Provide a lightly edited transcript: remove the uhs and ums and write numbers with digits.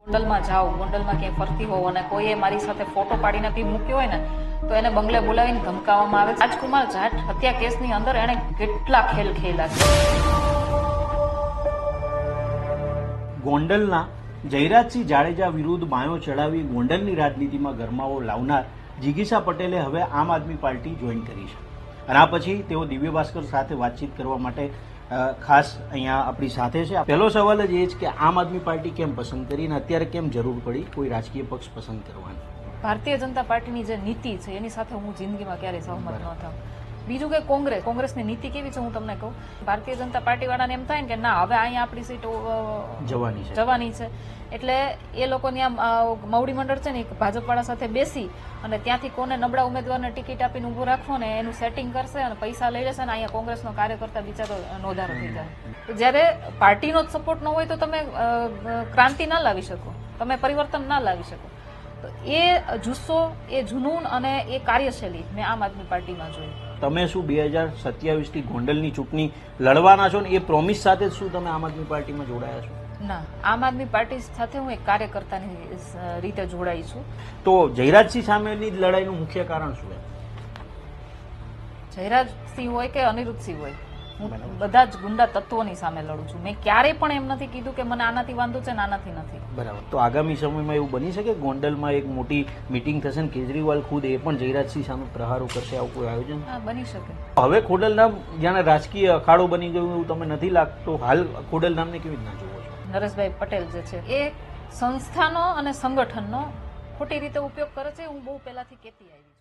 ગોંડલમાં જાઓ, ગોંડલમાં ક્યાંય ફરતી હોવ અને કોઈએ મારી સાથે ફોટો પાડીને કંઈ મૂક્યો હોય ને તો એને બંગલે બોલાવીને ધમકાવવામાં આવે છે. રાજકુમાર જાટ હત્યા કેસની અંદર એણે કેટલા ખેલ ખેલા છે. ગોંડલના જયરાજસિંહ જાડેજા વિરુદ્ધ બાયો ચડાવી ગોંડલની રાજનીતિમાં ગરમાવો લાવનાર જિગીષા પટેલે હવે આમ આદમી પાર્ટી જોઈન કરી છે અને આ પછી તેઓ દિવ્ય ભાસ્કર સાથે વાતચીત કરવા માટે ખાસ અહીંયા આપણી સાથે છે. પહેલો સવાલ જ એ છે કે આમ આદમી પાર્ટી કેમ પસંદ કરી અને અત્યારે કેમ જરૂર પડી કોઈ રાજકીય પક્ષ પસંદ કરવાની? ભારતીય જનતા પાર્ટીની જે નીતિ છે એની સાથે હું જિંદગીમાં ક્યારેય સહમત ન થાઉં. બીજું કે કોંગ્રેસની નીતિ કેવી છે હું તમને કહું. ભારતીય જનતા પાર્ટી વાળાને એમ થાય ને કે ના હવે અહીંયા આપણી સીટ જવાની છે એટલે એ લોકોની આમ મવડી મંડળ છે ને ભાજપ વાળા સાથે બેસી અને ત્યાંથી કોને નબળા ઉમેદવારને ટિકિટ આપીને ઉભો રાખવો ને એનું સેટિંગ કરશે અને પૈસા લઈ લેશે ને અહીંયા કોંગ્રેસનો કાર્યકર્તા બિચારો નોંધારો થઈ જાય. જ્યારે પાર્ટીનો જ સપોર્ટ ન હોય તો તમે ક્રાંતિ ના લાવી શકો, તમે પરિવર્તન ના લાવી શકો. તો એ જુસ્સો, એ જુનૂન અને એ કાર્યશૈલી મેં આમ આદમી પાર્ટીમાં જોઈ. તમે શું 2027 થી ગોંડલની ચૂંટણી લડવાના છો ને એ પ્રોમિસ સાથે શું તમે આમ આદમી પાર્ટીમાં જોડાયા છો? ના, આમ આદમી પાર્ટી સાથે હું એક કાર્યકર્તાની રીતે જોડાઈ છું. તો જયરાજસિંહ સામેની લડાઈનું મુખ્ય કારણ શું? જયરાજસિંહ હોય કે અનિરુદ્ધસિંહ હોય, હું બધા જ ગુંડા તત્વોની સામે લડું છું. મેં ક્યારેય પણ એમ નથી કીધું કે મને આનાથી વાંધો છે ને આનાથી નથી. બરાબર. તો આગામી સમયમાં એવું બની શકે ગોંડલમાં એક મોટી મીટિંગ થશે ને કેજરીવાલ ખુદ એ પણ જયરાજસિંહ સામે પ્રહારો કરશે, આવું કોઈ આયોજન? હા, બની શકે. હવે ખોડલધામ જાણે રાજકીય અખાડો બની ગયું એવું તમને નથી લાગતો? હાલ ખોડલધામને કેવી રીતના જોવો છો? નરેશભાઈ પટેલ જે છે એ સંસ્થાનો અને સંગઠનનો ખોટી રીતે ઉપયોગ કરે છે. હું બહુ પહેલાથી કહેતી આવી.